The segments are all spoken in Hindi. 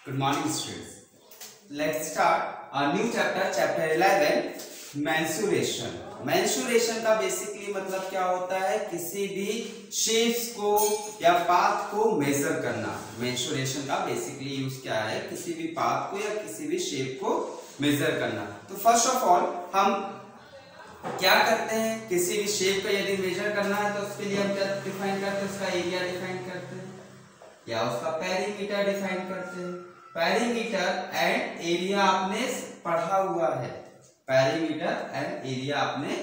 Good morning, students. Let's start a new chapter, chapter 11, mensuration. Mensuration का बेसिकली मतलब क्या होता है? किसी भी शेप्स को या पाथ को मेजर करना. mensuration का बेसिकली यूज क्या है? किसी भी पाथ को या किसी भी शेप को मेजर करना. तो फर्स्ट ऑफ ऑल हम क्या करते हैं? किसी भी शेप का यदि मेजर करना है तो उसके लिए हम क्या डिफाइन करते हैं? उसका एरिया डिफाइन करते हैं या उसका पेरीमीटर डिफाइन करते हैं. पेरीमीटर एंड एरिया आपने पढ़ा हुआ है. पेरीमीटर एंड एरिया आपने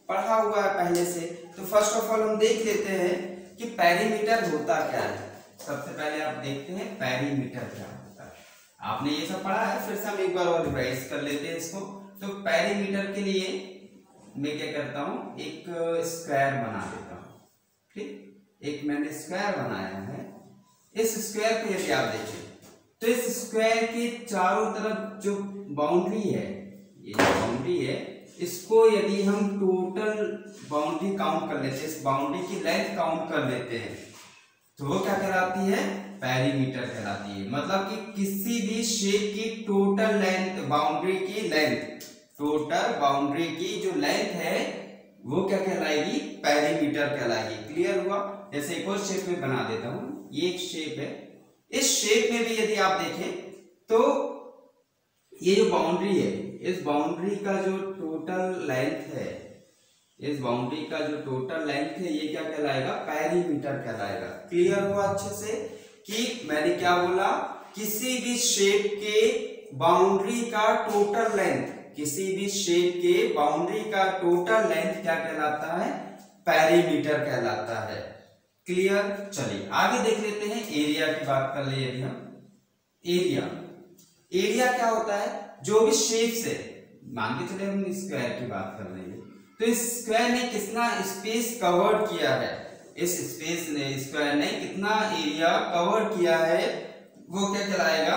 पढ़ा हुआ है पहले से. तो फर्स्ट ऑफ ऑल हम देख लेते हैं कि पेरीमीटर होता क्या है. सबसे पहले आप देखते हैं पेरीमीटर क्या होता है. आपने ये सब पढ़ा है, फिर से हम एक बार और रिवाइज कर लेते हैं इसको. तो पेरीमीटर के लिए मैं क्या करता हूं, एक स्क्वायर बना देता हूं. ठीक, एक मैंने स्क्वायर बनाया है. इस स्क्वायर को यदि आप देखें तो इस स्क्वायर के चारों तरफ जो बाउंड्री है, ये जो बाउंड्री है, इसको यदि हम टोटल बाउंड्री काउंट कर लेते हैं, इस बाउंड्री की लेंथ काउंट कर लेते हैं, तो वो क्या कहलाती है? पेरीमीटर कहलाती है. मतलब कि किसी भी शेप की टोटल लेंथ, बाउंड्री की लेंथ, टोटल बाउंड्री की जो लेंथ है वो क्या कहलाएगी? पेरीमीटर कहलाएगी. क्लियर हुआ? जैसे एक और शेप में बना देता हूं. ये एक शेप है. इस शेप में भी यदि आप देखें तो ये जो बाउंड्री है, इस बाउंड्री का जो टोटल लेंथ है, इस बाउंड्री का जो टोटल लेंथ है, ये क्या कहलाएगा? पेरीमीटर कहलाएगा. क्लियर हुआ अच्छे से कि मैंने क्या बोला? किसी भी शेप के बाउंड्री का टोटल लेंथ, किसी भी शेप के बाउंड्री का टोटल लेंथ क्या कहलाता है? पेरीमीटर कहलाता है. क्लियर? चलिए आगे देख लेते हैं. एरिया की बात कर ले यदि हम. एरिया, एरिया क्या होता है? जो भी शेप्स है, मान के चले हम स्क्वायर की बात कर रहे हैं, तो इस स्क्वायर ने कितना स्पेस कवर्ड किया है, इस स्पेस ने, स्क्वायर ने कितना एरिया कवर किया है, वो क्या कहलाएगा?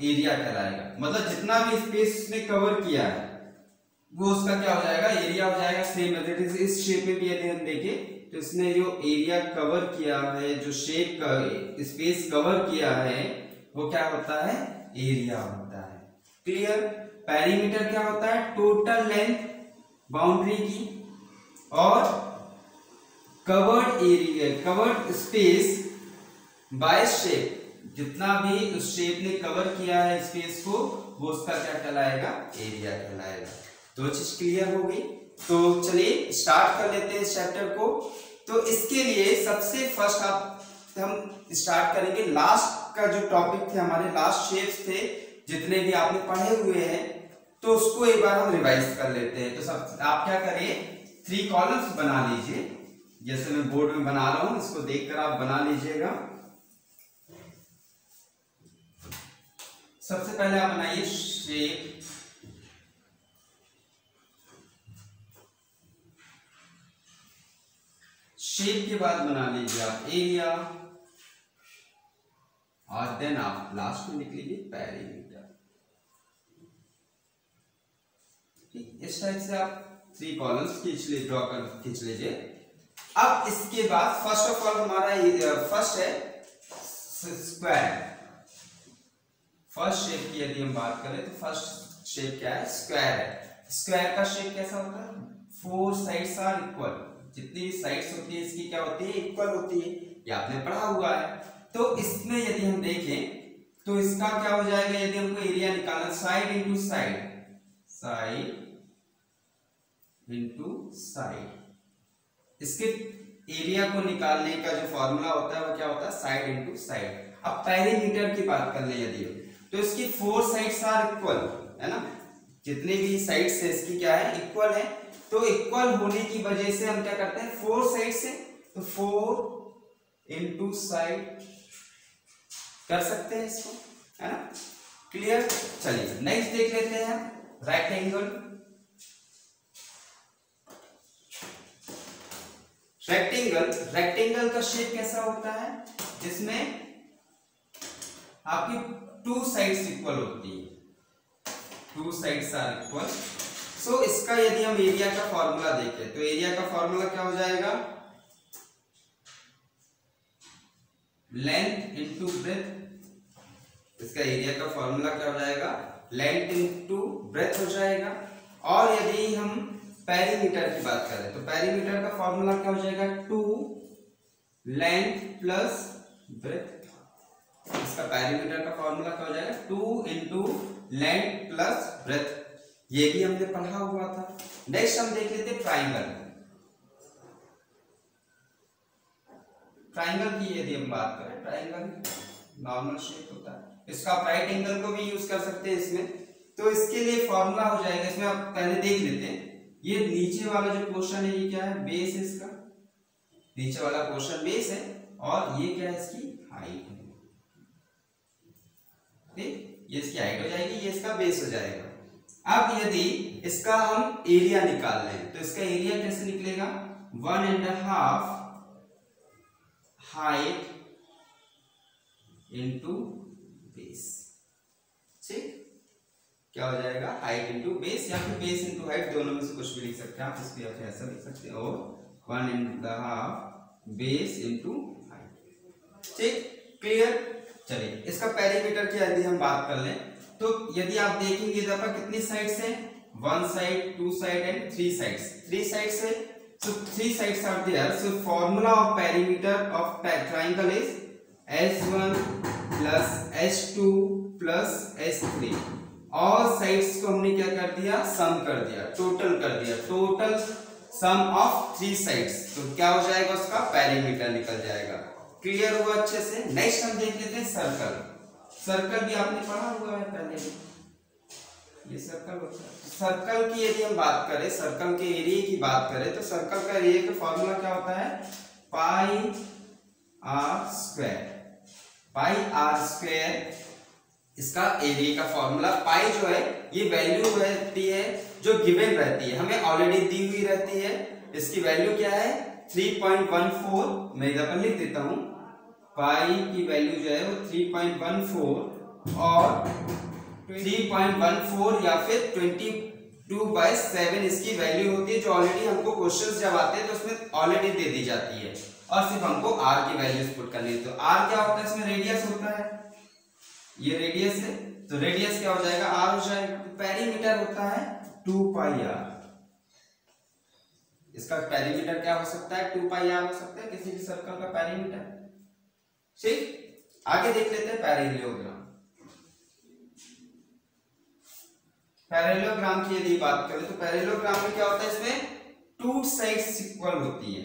एरिया कहलाएगा. मतलब जितना भी स्पेस उसने कवर किया है वो उसका क्या हो जाएगा? एरिया हो जाएगा. सेम एज इट इज इस शेप में भी यदि हम देखें तो इसने जो एरिया कवर किया है, जो शेप का स्पेस कवर किया है, वो क्या होता है? एरिया होता है. क्लियर? पेरीमीटर क्या होता है? टोटल लेंथ बाउंड्री की और covered area, covered space by shape, जितना भी उस शेप ने कवर किया है स्पेस को, वो उसका क्या कहलाएगा? एरिया कहलाएगा. तो चीज क्लियर हो गई. तो चलिए स्टार्ट कर लेते हैं इस चैप्टर को. तो इसके लिए सबसे फर्स्ट हम स्टार्ट करेंगे लास्ट का जो टॉपिक थे हमारे, लास्ट शेप्स थे जितने भी आपने पढ़े हुए हैं, तो उसको एक बार हम रिवाइज कर लेते हैं. तो सब आप क्या करिए, 3 कॉलम्स बना लीजिए. जैसे मैं बोर्ड में बना रहा हूं, इसको देखकर आप बना लीजिएगा. सबसे पहले आप बनाइए शेप. शेप के बाद बना लीजिए आप एरिया, और देन आप लास्ट में लिख लीजिए पेरीमीटर. ठीक, इस टाइप से आप 3 कॉलम्स खींच लीजिए. अब इसके बाद फर्स्ट ऑफ ऑल हमारा फर्स्ट है स्क्वायर. फर्स्ट शेप की यदि हम बात करें तो फर्स्ट शेप क्या है? स्क्वायर है. स्क्वायर का शेप कैसा होता है? 4 साइड्स आर इक्वल. जितनी भी साइड्स होती है इसकी क्या होती है? इक्वल होती है. ये आपने पढ़ा हुआ है. तो इसमें यदि हम देखें तो इसका क्या हो जाएगा? यदि हमको एरिया निकालना, side into side, side into side, इसके एरिया को निकालने का जो फॉर्मूला होता है वो क्या होता है? Side into side. अब पेरीमीटर की बात कर ले यदि, तो इसकी 4 साइड्स आर इक्वल, है ना? जितने भी साइड्स है इसकी क्या है? इक्वल है. तो इक्वल होने की वजह से हम क्या करते हैं? 4 साइड से, तो 4 इंटू साइड कर सकते हैं इसको, है ना? क्लियर? चलिए नेक्स्ट देख लेते हैं रेक्टेंगल. रेक्टेंगल का शेप कैसा होता है? जिसमें आपकी 2 साइड्स इक्वल होती है. 2 साइड्स आर इक्वल. सो इसका यदि हम एरिया का फॉर्मूला देखें तो एरिया का फॉर्मूला क्या हो जाएगा? लेंथ इंटू ब्रेथ इसका एरिया का फॉर्मूला क्या हो जाएगा, लेंथ इनटू ब्रेथ हो जाएगा। और यदि हम पेरीमीटर की बात करें तो पेरीमीटर का फॉर्मूला क्या हो जाएगा, 2 लेंथ प्लस ब्रेथ। इसका पेरीमीटर का फॉर्मूला क्या हो जाएगा, 2 इंटू लेंथ प्लस ब्रेथ। ये भी हमने पढ़ा हुआ था। नेक्स्ट हम देख लेते ट्राइंगल। ट्राइंगल की यदि हम बात करें, ट्राइंगल नॉर्मल शेप होता है, इसका आप राइट एंगल को भी यूज कर सकते हैं इसमें। तो इसके लिए फॉर्मूला हो जाएगा, इसमें आप पहले देख लेते हैं। ये नीचे वाला जो पोर्शन है ये क्या है, बेस है इसका, नीचे वाला पोर्शन बेस है, और ये क्या है, इसकी हाइट है। ठीक, ये इसकी हाइट हो जाएगी, ये इसका बेस हो जाएगा। अब यदि इसका हम एरिया निकाल लें तो इसका एरिया कैसे निकलेगा, 1.5 हाइट इंटू बेस। ठीक, क्या हो जाएगा, हाइट इंटू बेस, या फिर बेस इंटू हाइट, दोनों में से कुछ भी लिख सकते हैं आप, इसको या फिर ऐसा लिख सकते हो, 1.5 बेस इंटू हाइट। ठीक, क्लियर। चलिए इसका पेरीमीटर की यदि हम बात कर लें तो यदि आप देखेंगे इधर पर कितनी साइड्स हैं, 1 side, 2 side and 3 sides. 3 sides है, so 3 sides are there, so formula of perimeter of triangle is S1 plus S2 plus S3। और साइड्स को हमने क्या कर दिया, सम कर दिया, टोटल कर दिया, टोटल सम ऑफ 3 साइड्स। तो क्या हो जाएगा, उसका पेरीमीटर निकल जाएगा। क्लियर हुआ अच्छे से। नेक्स्ट हम देख लेते हैं सर्कल। सर्कल भी आपने पढ़ा हुआ है पहले, ये सर्कल होता है। सर्कल की यदि हम बात करें, सर्कल के एरिया की बात करें तो सर्कल का एरिया का फॉर्मूला क्या होता है, pi are square. Pi are square इसका एरिया का फॉर्मूला। पाई जो है ये वैल्यू रहती है जो गिवन रहती है, हमें ऑलरेडी दी हुई रहती है। इसकी वैल्यू क्या है, 3.14। मैं इधर पर लिख देता हूं, पाई की वैल्यू जो है वो 3.14 और 3.14 या फिर 22/7 इसकी वैल्यू होती है, जो ऑलरेडी हमको क्वेश्चंस जब आते हैं तो उसमें ऑलरेडी दे दी जाती है, और सिर्फ हमको r की वैल्यूज पुट करनी है। तो r क्या होता है, इसमें रेडियस होता है, ये रेडियस है, तो रेडियस क्या हो जाएगा, r हो जाएगा। तो पेरीमीटर होता है 2πr। इसका पेरीमीटर क्या हो सकता है, 2πr हो सकता है किसी भी सर्कल का पेरीमीटर। ठीक, आगे देख लेते हैं पैरेललोग्राम। पैरेललोग्राम की यदि बात करें तो पैरेललोग्राम में क्या होता है, इसमें 2 साइड्स इक्वल होती है।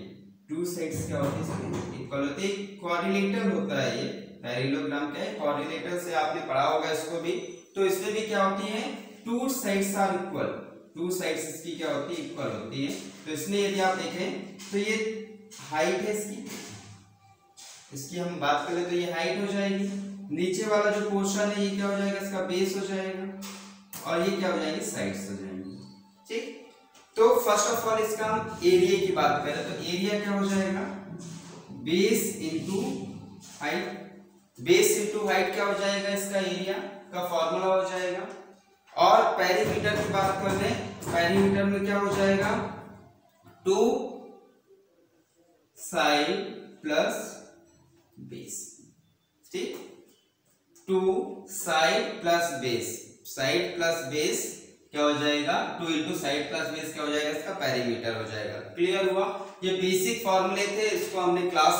2 साइड्स क्या होती है, इसमें इक्वल होती है। क्वाड्रिलेटरल होता है ये पैरेललोग्राम, क्या है, क्वाड्रिलेटरल से आपने पढ़ा होगा इसको भी। तो इसमें भी क्या होती है, 2 साइड्स आर इक्वल। 2 साइड्स इसकी क्या होती है, इक्वल होती है। तो इसमें यदि आप देखें तो ये हाइट है इसकी हम बात करें तो ये हाइट हो जाएगी। नीचे वाला जो पोर्शन है ये क्या हो जाएगा, इसका बेस हो जाएगा, और ये क्या हो जाएगी, साइड्स हो जाएंगी। ठीक, तो फर्स्ट ऑफ ऑल इसका हम एरिया की बात करें तो एरिया क्या हो जाएगा, base into height. Base into height क्या हो जाएगा, इसका एरिया का फॉर्मूला हो जाएगा। और पेरीमीटर की बात कर लें, पेरीमीटर में क्या हो जाएगा, 2 साइड प्लस बेस। ठीक, 2 side plus base, side plus base क्या हो जाएगा, 2 इंटू साइड प्लस बेस क्या हो जाएगा, इसका पेरीमीटर हो जाएगा। क्लियर हुआ। ये बेसिक फॉर्मूले थे, इसको हमने क्लास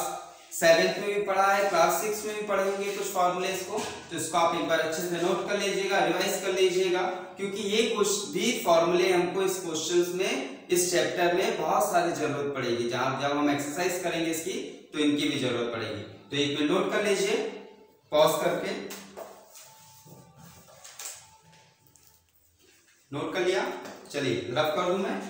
7th में भी पढ़ा है, क्लास 6 में भी पढ़ेंगे कुछ फॉर्मूले को। तो इसको आप एक बार अच्छे से नोट कर लीजिएगा, रिवाइज कर लीजिएगा, क्योंकि ये कुछ भी फॉर्मूले हमको इस क्वेश्चंस में, इस चैप्टर में बहुत सारी जरूरत पड़ेगी। जब हम एक्सरसाइज करेंगे इसकी तो इनकी भी जरूरत पड़ेगी। तो एक मिनट नोट कर लीजिए पॉज करके। नोट कर लिया, चलिए रफ कर दूं मैं।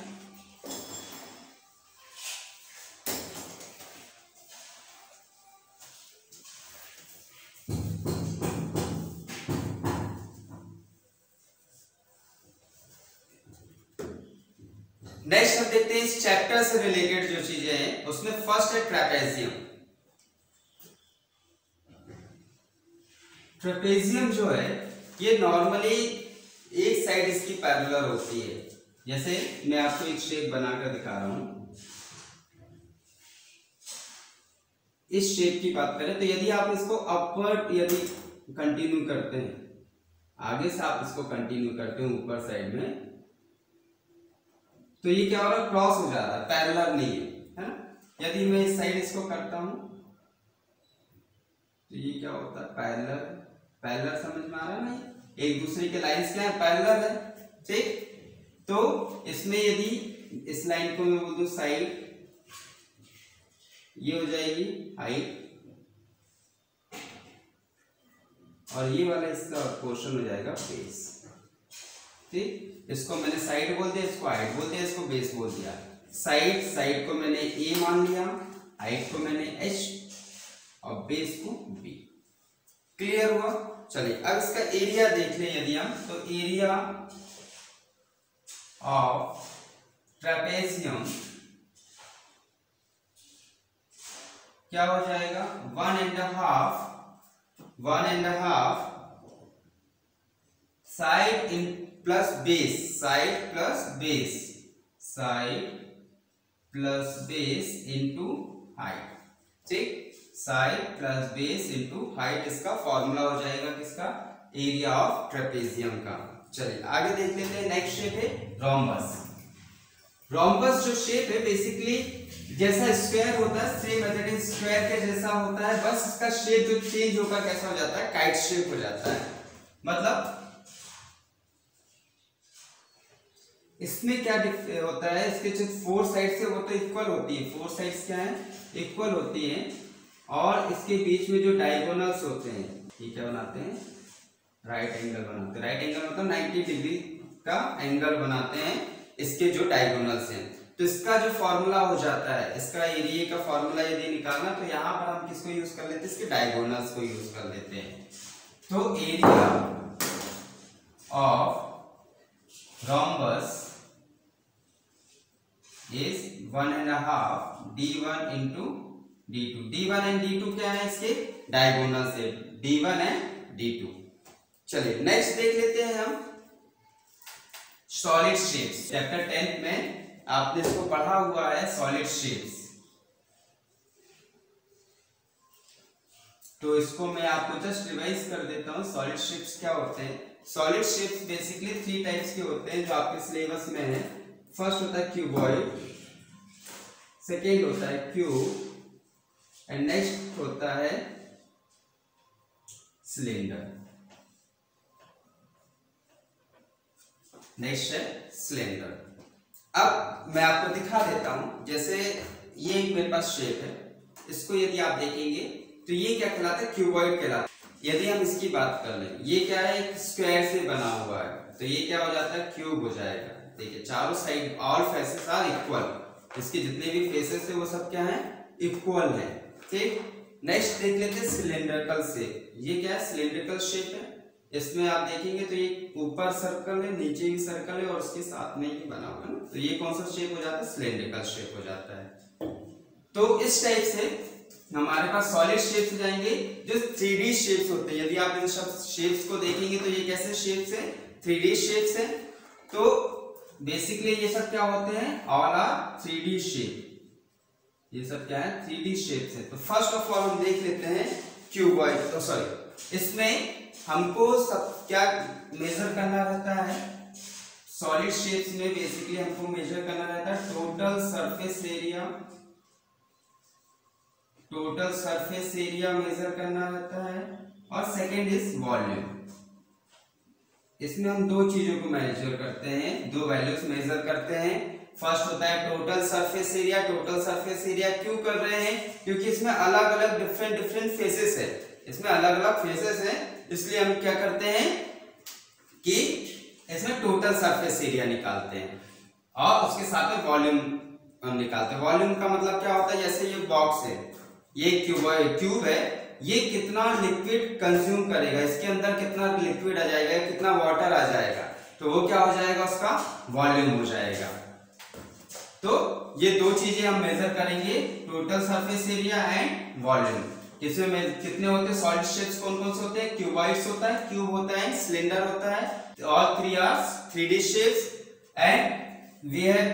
नेक्स्ट हम देखते हैं इस चैप्टर से रिलेटेड जो चीजें हैं, उसमें फर्स्ट है ट्रेपेजियम। ट्रेपेजियम जो है ये नॉर्मली एक साइड इसकी पैरेलल होती है। जैसे मैं आपको एक शेप बनाकर दिखा रहा हूं, इस शेप की बात करें तो यदि आप इसको अपवर्ड यदि कंटिन्यू करते हैं, आगे से आप इसको कंटिन्यू करते हो ऊपर साइड में, तो ये क्या हो रहा है, क्रॉस हो जा रहा है, पैरेलल नहीं है ना। यदि मैं इस साइड इसको करता हूं तो ये क्या होता है, पैरेलल। पैरेलल समझ में आ रहा है ना, एक दूसरे के लाइंस क्या है, पैरेलल है, ठीक। तो इसमें यदि इस लाइन को मैं बोल दूं साइड, ये हो जाएगी हाइट, और ये वाला इसका पोर्शन हो जाएगा बेस, ठीक। इसको मैंने साइड बोल दिया, इसको हाइट बोल दिया, इसको बेस बोल दिया। साइड को मैंने ए मान लिया, हाइट को मैंने एच और बेस को बी। क्लियर हुआ। चलिए अब इसका एरिया देख लें यदि हम, तो एरिया ऑफ ट्रेपेजियम क्या हो जाएगा, 1.5 साइड इन plus base, side plus base into height, ठीक। Side plus base into height, इसका फॉर्मूला हो जाएगा किसका, एरिया ऑफ ट्रेपेजियम का। चलिए आगे देख लेते हैं। नेक्स्ट शेप है रोम्बस। रोम्बस जो शेप है बेसिकली जैसा स्क्वायर होता है, सेम मेथड स्क्वायर के जैसा होता है, बस इसका शेप जो चेंज होगा कैसा हो जाता है, काइट शेप हो जाता है। मतलब इसमें क्या होता है, इसके जो 4 साइड से वो तो इक्वल होती है, 4 साइड्स क्या है, इक्वल होती है, और इसके बीच में जो डायगोनल्स होते हैं ये क्या बनाते हैं, राइट एंगल बनाते हैं। राइट एंगल मतलब 90 डिग्री का एंगल बनाते हैं इसके जो डायगोनल्स हैं। तो इसका जो फॉर्मूला हो जाता है, इसका एरिया का फॉर्मूला यदि निकालना, तो यहाँ पर हम किसको यूज कर लेते हैं, इसके डायगोनल्स को यूज कर लेते हैं। तो area of rhombus is 1.5 d1 into d2। d1 and d2 क्या है, इसके डायगोनल से, d1 एंड d2। चलिए नेक्स्ट देख लेते हैं हम सॉलिड शेप्स। चैप्टर 10 में आपने इसको पढ़ा हुआ है, सॉलिड शेप्स। तो इसको मैं आपको जस्ट रिवाइज कर देता हूं। सॉलिड शेप्स क्या होते हैं, सॉलिड शेप्स बेसिकली 3 टाइप्स के होते हैं जो आपके सिलेबस में है। फर्स्ट होता है क्यूबॉइड, सेकेंड होता है क्यूब, एंड नेक्स्ट होता है सिलेंडर। नेक्स्ट है सिलेंडर। अब मैं आपको दिखा देता हूं, जैसे ये एक मेरे पास शेप है, इसको यदि आप देखेंगे तो ये क्या कहलाता है, क्यूबॉइड कहलाता है। यदि हम इसकी बात कर लें, ये क्या है, एक स्क्वायर से बना हुआ है, तो ये क्या हो जाता है, क्यूब हो जाएगा। देखिए चारों side all faces are equal, इसके जितने भी फेसेस है वो सब क्या है, इक्वल है, ठीक। नेक्स्ट देख लेते हैं सिलेंड्रिकल शेप। ये क्या है, सिलेंड्रिकल शेप है। इसमें आप देखेंगे तो ये ऊपर सर्कल है, नीचे भी सर्कल है, और उसके साथ में ये बना हुआ है ना, तो ये कौन सा शेप हो जाता है, सिलेंड्रिकल शेप हो जाता है। तो इस टाइप से हमारे पास सॉलिड शेप्स जाएंगे जो 3D शेप्स होते हैं। यदि आप इन सब शेप्स को देखेंगे तो ये कैसे शेप्स है, 3D शेप्स है। तो बेसिकली ये सब क्या होते हैं, ऑल आर 3D शेप। ये सब क्या है, 3D शेप्स है। तो फर्स्ट ऑफ ऑल हम देख लेते हैं क्यूबॉइड, तो सॉरी, इसमें हमको सब क्या मेजर करना रहता है, सॉलिड शेप्स में बेसिकली हमको मेजर करना रहता है total surface area. Total surface area measure करना रहता है, और सेकेंड इज वॉल्यूम। इसमें हम 2 चीजों को मेजर करते हैं, 2 वैल्यूज मेजर करते हैं। फर्स्ट होता है total surface area. Total surface area क्यों कर रहे हैं, क्योंकि इसमें अलग अलग डिफरेंट फेसेस है, इसमें अलग अलग फेसेस है, इसलिए हम क्या करते हैं कि इसमें टोटल सरफेस एरिया निकालते हैं, और उसके साथ में वॉल्यूम हम निकालते हैं। वॉल्यूम का मतलब क्या होता है, जैसे ये बॉक्स है, ये क्यूब है, ये कितना लिक्विड कंज्यूम करेगा, इसके अंदर कितना लिक्विड आ जाएगा, कितना वाटर आ जाएगा, तो वो क्या हो जाएगा, उसका वॉल्यूम हो जाएगा। तो ये 2 चीजें हम मेजर करेंगे, total surface area and volume. इसमें कितने होते हैं सॉलिड शेप्स, कौन कौन से होते हैं, क्यूबॉइड्स होता है, क्यूब होता है, सिलेंडर होता है, all 3 are 3D shapes, and we have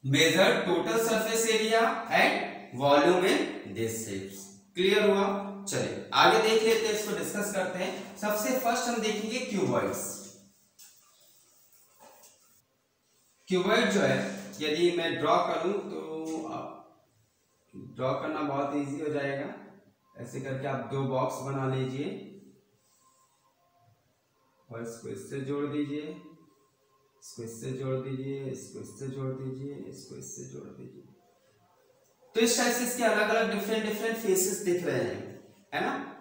measured total surface area and volume in this shapes. Clear हुआ। चलिए आगे देख लेते हैं, इसको डिस्कस करते हैं। सबसे फर्स्ट हम देखेंगे क्यूबॉइड्स। क्यूबॉइड जो है यदि मैं ड्रॉ करूं तो ड्रॉ करना बहुत इजी हो जाएगा। ऐसे करके आप दो बॉक्स बना लीजिए और इसको इससे जोड़ दीजिए, इसको इससे जोड़ दीजिए, इसको इससे जोड़ दीजिए, इसको इससे जोड़ दीजिए। तो इस टाइप से इसके अलग अलग डिफरेंट फेसेस दिख रहे हैं, है ना।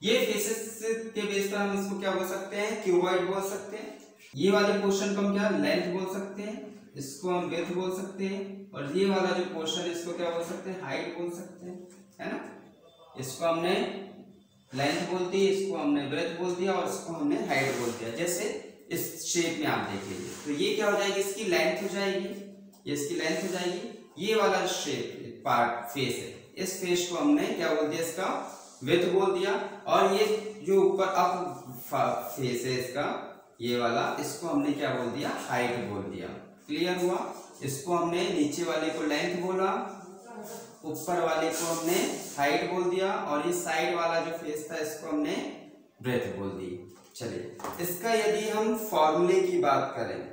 ये फेसेस के बेस पर हम इसको क्या बोल सकते हैं, क्यूबॉइड बोल सकते हैं। ये वाले पोर्शन को हम क्या लेंथ बोल सकते हैं, इसको हम विड्थ बोल सकते हैं, और ये वाला जो पोर्शन इसको क्या बोल सकते हैं, हाइट बोल सकते हैं, है ना। इसको हमने लेंथ बोल दी, इसको हमने ब्रेथ बोल दिया और इसको हमने हाइट बोल दिया। जैसे इस शेप में आप देख लीजिए, तो ये क्या हो जाएगी, इसकी लेंथ हो जाएगी, ये इसकी लेंथ हो जाएगी। ये वाला शेप पार्ट फेस है, इस फेस को हमने क्या बोल दिया, इसका विड्थ बोल दिया। और ये जो ऊपर अप फेस है इसका, ये वाला, इसको हमने क्या बोल दिया, हाइट बोल दिया। क्लियर हुआ। इसको हमने नीचे वाले को लेंथ बोला, ऊपर वाले को हमने हाइट बोल दिया, और ये साइड वाला जो फेस था इसको हमने ब्रेथ बोल दी। चलिए इसका यदि हम फॉर्मूले की बात करें,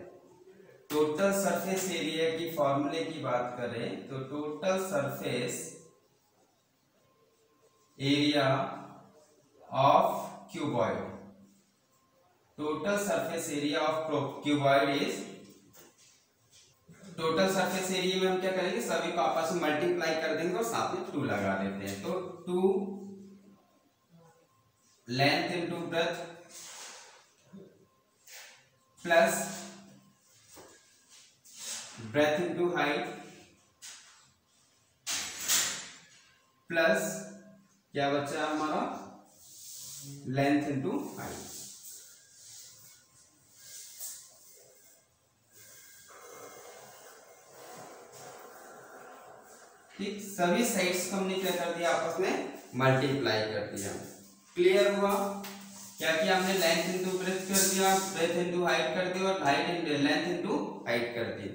टोटल सरफेस एरिया की फॉर्मूले की बात करें, तो total surface area of cuboid, total surface area of cuboid is, total surface area में हम क्या करेंगे, सभी को आपस में मल्टीप्लाई कर देंगे और साथ में 2 लगा देते हैं। तो 2 length into breath plus breadth into height plus क्या बचा हमारा, लेंथ इंटू हाइट। ठीक, सभी साइड्स को हमने क्या कर दिया, आपस में मल्टीप्लाई कर दिया। क्लियर हुआ। क्या किया हमने, लेंथ इंटू ब्रेथ कर दिया, ब्रेथ इंटू हाइट कर दिया, और height into length into height कर दी।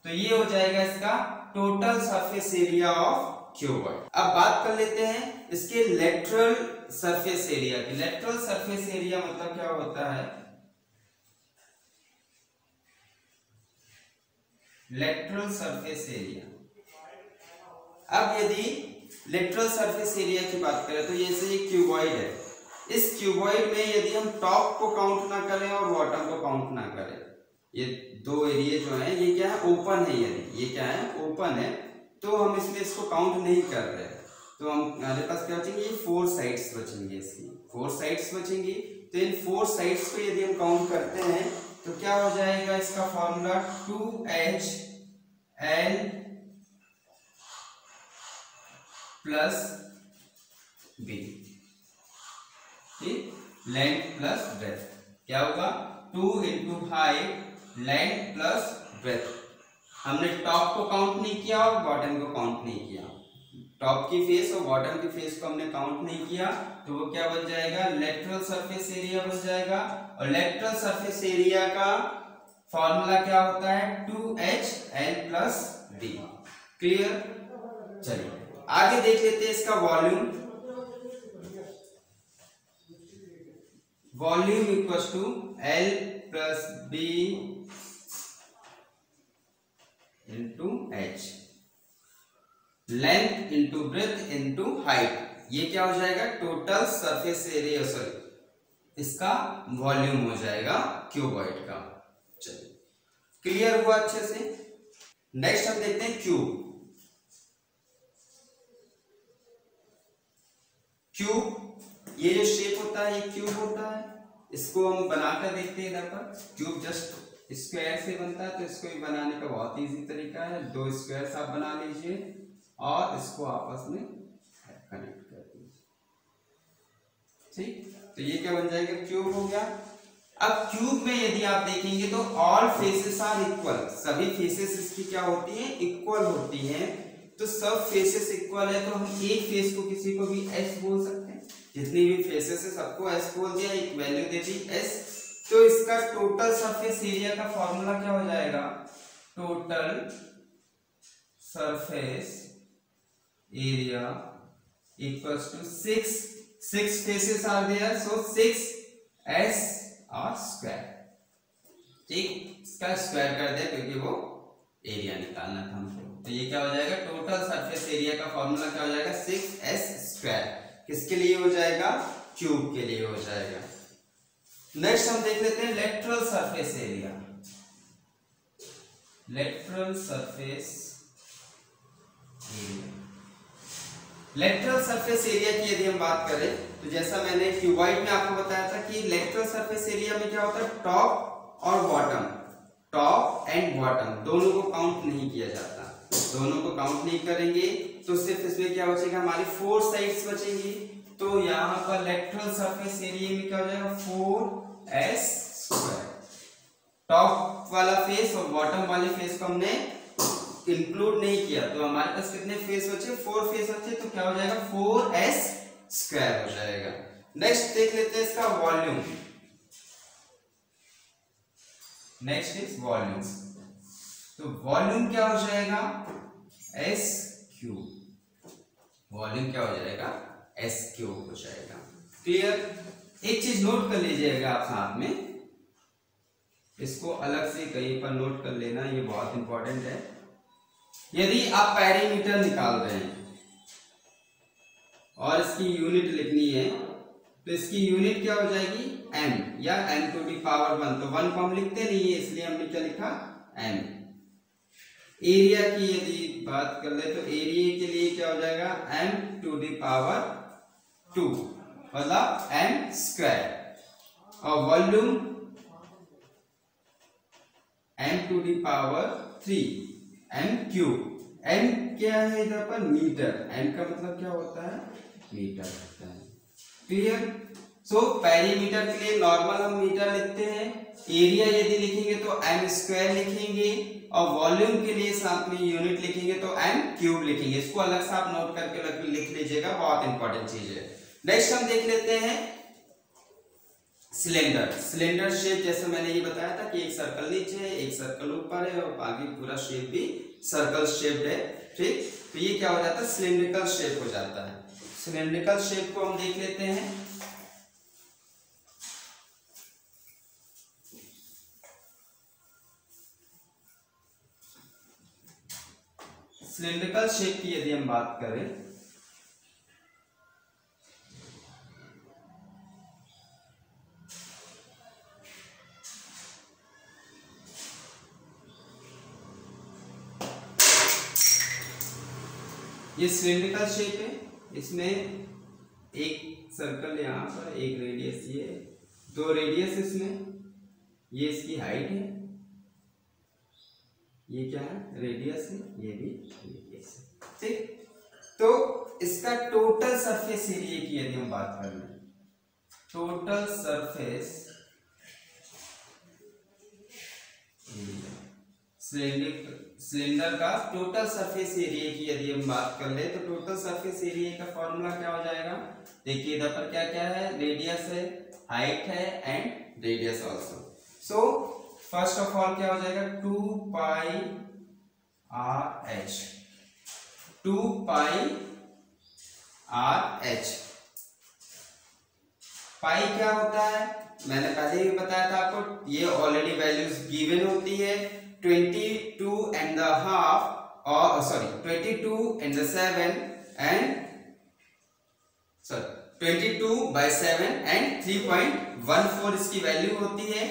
तो ये हो जाएगा इसका total surface area of cuboid. अब बात कर लेते हैं इसके लेटरल सरफेस एरिया की। लेटरल सरफेस एरिया मतलब क्या होता है, लेटरल सरफेस एरिया। अब यदि लेटरल सरफेस एरिया की बात करें तो जैसे ये क्यूबॉइड है, इस क्यूबॉइड में यदि हम टॉप को काउंट ना करें और बॉटम को काउंट ना करें, ये दो एरिया जो है ये क्या है, ओपन है। यदि ये क्या है, ओपन है, तो हम इसमें इसको काउंट नहीं कर रहे हैं। तो हम हमारे पास क्या बचेंगे, 4 साइड्स बचेंगे, इसकी 4 साइड्स बचेंगी। तो इन 4 साइड्स को यदि हम काउंट करते हैं तो क्या हो जाएगा, इसका फॉर्मूला 2HL प्लस B, ठीक, लेंथ प्लस ब्रेथ। क्या होगा, 2 into height length plus breadth. हमने टॉप को काउंट नहीं किया और बॉटम को काउंट नहीं किया, टॉप की फेस और बॉटम की फेस को हमने काउंट नहीं किया, तो वो क्या बन जाएगा, लेटरल सरफेस एरिया बन जाएगा। और लेटरल सरफेस एरिया का फॉर्मूला क्या होता है, 2HL प्लस B। क्लियर। चलिए आगे देख लेते हैं इसका volume. Volume equals to L plus B into H, length into breadth into height. ये क्या हो जाएगा, टोटल सरफेस एरिया, सॉरी इसका वॉल्यूम हो जाएगा क्यूबॉइड का। चलिए क्लियर हुआ अच्छे से। नेक्स्ट हम देखते हैं क्यूब। क्यूब, ये जो शेप होता है ये क्यूब होता है। इसको हम बनाकर देखते हैं इधर पर। क्यूब जस्ट स्क्वायर से बनता है, तो इसको भी बनाने का बहुत इजी तरीका है। 2 स्क्वायर्स आप बना लीजिए और इसको आपस में कनेक्ट कर दीजिए, ठीक। तो ये क्या बन जाएगा, क्यूब हो गया। अब क्यूब में यदि आप देखेंगे तो ऑल फेसेस आर इक्वल, सभी फेसेस इसकी क्या होती हैं, इक्वल होती हैं। तो सब फेसेस इक्वल है, तो हम एक फेस को किसी को भी S बोल सकते हैं। जितनी भी फेसेस है सबको S बोल दिया, एक वैल्यू दे दी S। तो इसका टोटल सरफेस एरिया का फॉर्मूला क्या हो जाएगा, total surface area equals to 6 6 faces are there, so 6s और स्क्वायर, ठीक, इसका स्क्वायर कर दे क्योंकि वो एरिया निकालना था हमको। तो ये क्या हो जाएगा, टोटल सरफेस एरिया का फॉर्मूला क्या हो जाएगा, 6s स्क्वायर। किसके लिए हो जाएगा, क्यूब के लिए हो जाएगा। नेक्स्ट हम देख लेते हैं lateral surface area. Lateral surface area, lateral surface area की यदि हम बात करें तो जैसा मैंने क्यूबॉइड में आपको बताया था कि लेटरल सरफेस एरिया में क्या होता है, टॉप और बॉटम, टॉप एंड बॉटम दोनों को काउंट नहीं किया जाता, दोनों को काउंट नहीं करेंगे तो सिर्फ इसमें क्या बचेगा, हमारी 4 साइड्स बचेंगी। तो यहाँ पर लेटरल सरफेस एरिया में क्या हो जाएगा, 4s स्क्वायर। टॉप वाला फेस और बॉटम वाले फेस को हमने इंक्लूड नहीं किया, तो हमारे पास कितने फेस बचे, 4 फेस बचे, तो क्या हो जाएगा, 4s स्क्वायर हो जाएगा। नेक्स्ट देख लेते हैं इसका वॉल्यूम। Next is volume. तो वॉल्यूम क्या हो जाएगा, s क्यूब। वॉल्यूम क्या हो जाएगा, s क्यूब हो जाएगा। क्लियर। एक चीज नोट कर लीजिएगा आप साथ में, इसको अलग से कहीं पर नोट कर लेना, ये बहुत इंपॉर्टेंट है। यदि आप पेरीमीटर निकाल रहे हैं और इसकी यूनिट लिखनी है तो इसकी यूनिट क्या हो जाएगी, m या m टू दी पावर 1। तो 1 को हम लिखते नहीं है, इसलिए हमने क्या लिखा, m। एरिया की यदि बात कर ले तो एरिया के लिए क्या हो जाएगा, m टू दी पावर 2 मतलब m स्क्वायर। और volume m to the power 3 m cube. m क्या है इधर पर, मीटर। m का मतलब क्या होता है, मीटर होता है। क्लियर। सो पेरीमीटर के लिए नॉर्मल हम मीटर लिखते हैं, एरिया यदि लिखेंगे तो m स्क्वायर लिखेंगे, और वॉल्यूम के लिए साथ में यूनिट लिखेंगे तो m क्यूब लिखेंगे। इसको अलग से आप नोट करके लिख लीजिएगा, बहुत इंपॉर्टेंट चीज है। नेक्स्ट हम देख लेते हैं सिलेंडर। सिलेंडर शेप जैसे मैंने ये बताया था कि एक सर्कल नीचे है, एक सर्कल ऊपर है, और बाकी पूरा शेप भी सर्कल शेप्ड है, ठीक। तो ये क्या हो जाता है, सिलेंड्रिकल शेप हो जाता है। सिलेंड्रिकल शेप को हम देख लेते हैं। सिलेंड्रिकल शेप की यदि हम बात करें ये सिलिंड्रिकल शेप है, इसमें एक सर्कल यहाँ पर, एक रेडियस, ये 2 रेडियस इसमें, ये इसकी हाइट है, ये क्या है, रेडियस है, ये भी रेडियस है, ठीक। तो इसका टोटल सरफेस एरिया की यदि हम बात कर लें, टोटल सरफेस सिलेंडर का टोटल सरफेस एरिया की यदि हम बात कर ले तो टोटल सरफेस एरिया का फॉर्मूला क्या हो जाएगा, देखिए इधर पर क्या क्या है, रेडियस है, हाइट है and radius also. So first of all क्या हो जाएगा, 2 pi r H, 2 pi r H. पाई क्या होता है, मैंने पहले ही बताया था आपको, ये ऑलरेडी वैल्यूज गिवन होती है, 22 and the half, or sorry 22 and the 7 and sorry 22/7 and 3.14 इसकी वैल्यू होती है,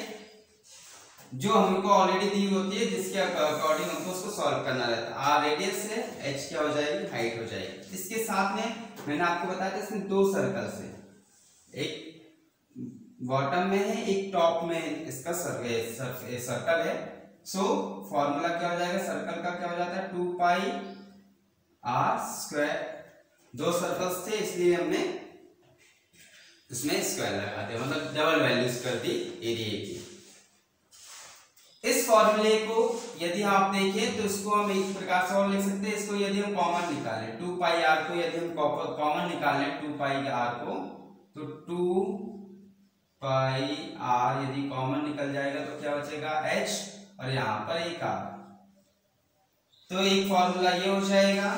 जो हमको ऑलरेडी दी होती है, जिसके अकॉर्डिंग हमको उसको सॉल्व करना रहता है। आर रेडियस है, एच क्या हो जाएगी, हाइट हो जाएगी। इसके साथ में मैंने आपको बताया था इसमें 2 सर्कल्स हैं, एक बॉटम में है, एक टॉप में इसका सर्कल है। सो फॉर्मूला क्या हो जाएगा, सर्कल का क्या हो जाता है, 2 पाई आर स्क्वायर। 2 सर्कल्स थे इसलिए हमने इसमें स्क्वायर लगा दिया, मतलब डबल वैल्यूज कर दी एरिया की। इस फॉर्मूले को यदि आप देखें तो इसको हम एक प्रकार से और लिख सकते हैं, इसको यदि हम कॉमन निकालें, 2 पाई आर को यदि हम कॉमन निकालें, 2 पाई आर को, तो 2 पाई आर यदि कॉमन निकल जाएगा तो क्या बचेगा, एच, और यहां पर एक आर। तो एक फॉर्मूला ये हो जाएगा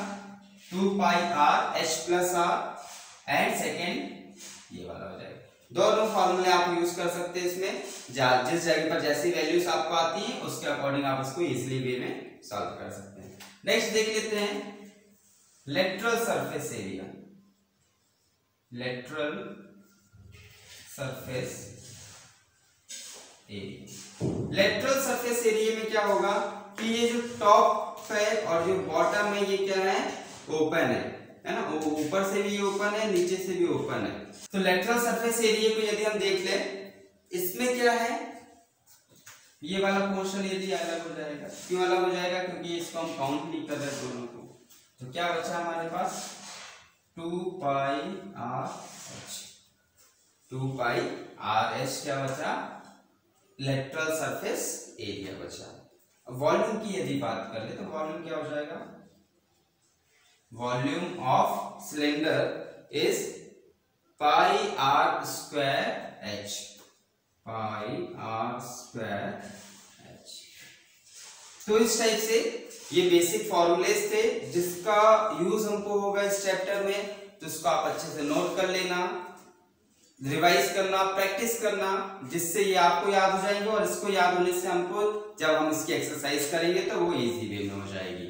2 pi r h plus r, and second ये वाला हो जाएगा। दोनों फॉर्मूले आप यूज कर सकते हैं इसमें, जिस जगह पर जैसी वैल्यूज आपको आती है उसके अकॉर्डिंग आप इसको इजीली वे में सॉल्व कर सकते हैं। नेक्स्ट देख लेते हैं lateral surface area. Lateral surface area, lateral surface area में क्या होगा कि ये जो टॉप है और जो बॉटम है ये क्या है, ओपन है ना, ऊपर से भी ओपन है, नीचे से भी ओपन है। तो लेटरल सरफेस एरिया को यदि हम देख लें, इसमें क्या है, ये वाला पोर्शन यदि अलग हो जाएगा, क्यों अलग हो जाएगा, क्योंकि इसको हम काउंट नहीं कर रहे दोनों को। तो क्या बचा हमारे पास 2 pi r H, 2 pi r H क्या बचा, लेटरल सरफेस एरिया बचा। वॉल्यूम की यदि बात कर ले तो वॉल्यूम क्या हो जाएगा, volume of cylinder is pi are square H, pi are square H. तो इस टाइप से ये बेसिक फॉर्मूलेस थे जिसका यूज हमको होगा इस चैप्टर में, तो इसको आप अच्छे से नोट कर लेना, रिवाइज करना, प्रैक्टिस करना, जिससे ये आपको याद हो जाएंगे और इसको याद होने से हमको जब हम इसकी एक्सरसाइज करेंगे तो वो इजी वे में हो जाएगी।